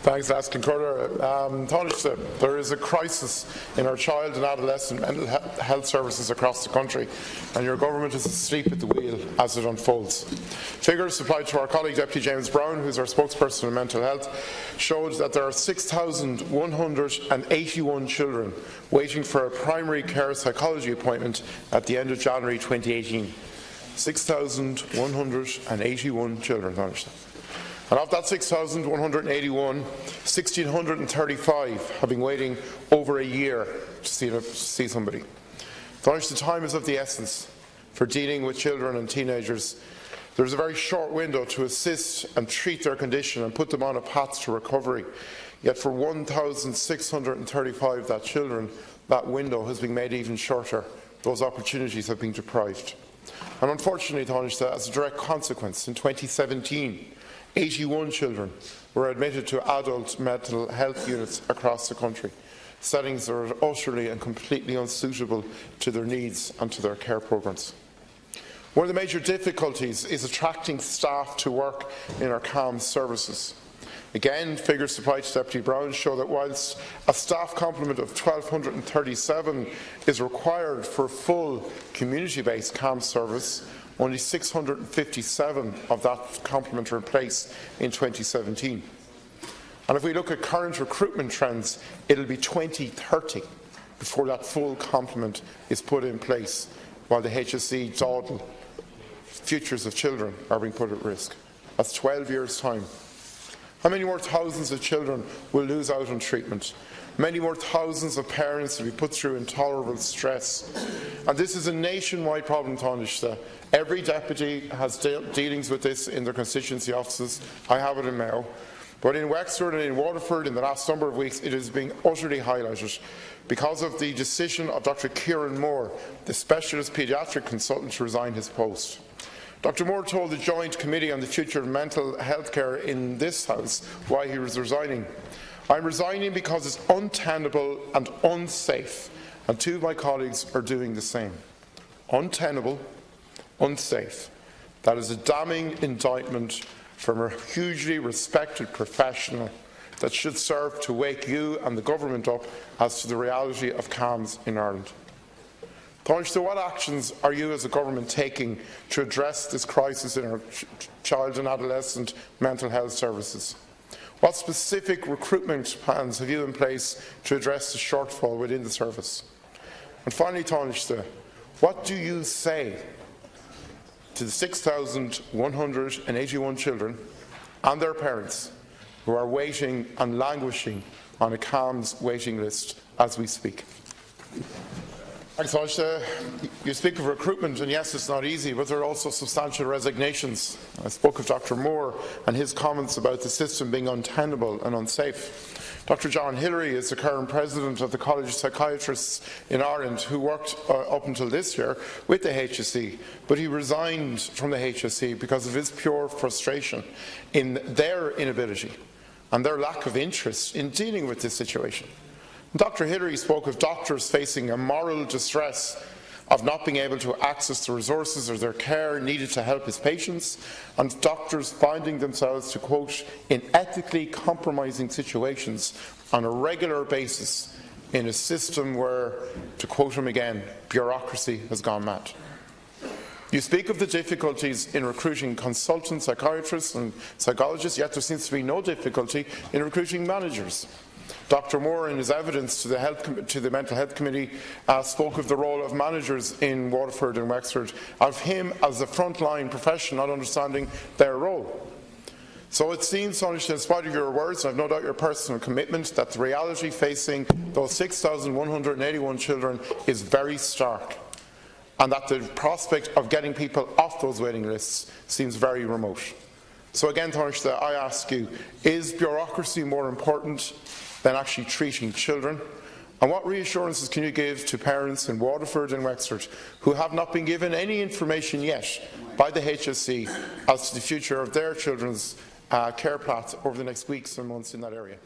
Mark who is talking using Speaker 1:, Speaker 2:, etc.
Speaker 1: Thanks, Asking Curler. There is a crisis in our child and adolescent mental health services across the country, and your government is asleep at the wheel as it unfolds. Figures supplied to our colleague Deputy James Brown, who is our spokesperson on mental health, showed that there are 6,181 children waiting for a primary care psychology appointment at the end of January 2018. 6,181 children. And of that 6,181, 1,635 have been waiting over a year to see somebody. The time is of the essence for dealing with children and teenagers. There is a very short window to assist and treat their condition and put them on a path to recovery. Yet for 1,635 children, that window has been made even shorter. Those opportunities have been deprived. And unfortunately, as a direct consequence, in 2017, 81 children were admitted to adult mental health units across the country, settings that are utterly and completely unsuitable to their needs and to their care programmes. One of the major difficulties is attracting staff to work in our CAMHS services. Again, figures supplied to Deputy Brown show that whilst a staff complement of 1,237 is required for a full community-based CAMHS service, only 657 of that complement are in place in 2017. And if we look at current recruitment trends, it will be 2030 before that full complement is put in place, while the HSE dawdle futures of children are being put at risk. That's 12 years' time. How many more thousands of children will lose out on treatment? Many more thousands of parents will be put through intolerable stress. And this is a nationwide problem, Taoiseach. Every deputy has dealings with this in their constituency offices. I have it in Mayo. But in Wexford and in Waterford in the last number of weeks, it is being utterly highlighted because of the decision of Dr. Kieran Moore, the specialist paediatric consultant, to resign his post. Dr. Moore told the Joint Committee on the Future of Mental Health Care in this House why he was resigning. "I'm resigning because it's untenable and unsafe," and two of my colleagues are doing the same. Untenable, unsafe. That is a damning indictment from a hugely respected professional that should serve to wake you and the government up as to the reality of CAMHS in Ireland. So what actions are you as a government taking to address this crisis in our child and adolescent mental health services? What specific recruitment plans have you in place to address the shortfall within the service? And finally, Taoiseach, what do you say to the 6,181 children and their parents who are waiting and languishing on a CAMHS waiting list as we speak? Thanks, Taoiseach. You speak of recruitment, and yes, it's not easy, but there are also substantial resignations. I spoke of Dr. Moore and his comments about the system being untenable and unsafe. Dr. John Hillary is the current president of the College of Psychiatrists in Ireland, who worked up until this year with the HSE, but he resigned from the HSE because of his pure frustration in their inability and their lack of interest in dealing with this situation. Dr. Hillary spoke of doctors facing a moral distress of not being able to access the resources or their care needed to help his patients, and doctors finding themselves, to quote, in ethically compromising situations on a regular basis in a system where, to quote him again, bureaucracy has gone mad. You speak of the difficulties in recruiting consultant psychiatrists and psychologists, yet there seems to be no difficulty in recruiting managers. Dr. Moore, in his evidence to the Mental Health Committee, spoke of the role of managers in Waterford and Wexford, of him as a frontline professional not understanding their role. So it seems, in spite of your words, and I've no doubt your personal commitment, that the reality facing those 6,181 children is very stark, and that the prospect of getting people off those waiting lists seems very remote. So again, Taoiseach, I ask you, is bureaucracy more important than actually treating children? And what reassurances can you give to parents in Waterford and Wexford who have not been given any information yet by the HSE as to the future of their children's care path over the next weeks and months in that area?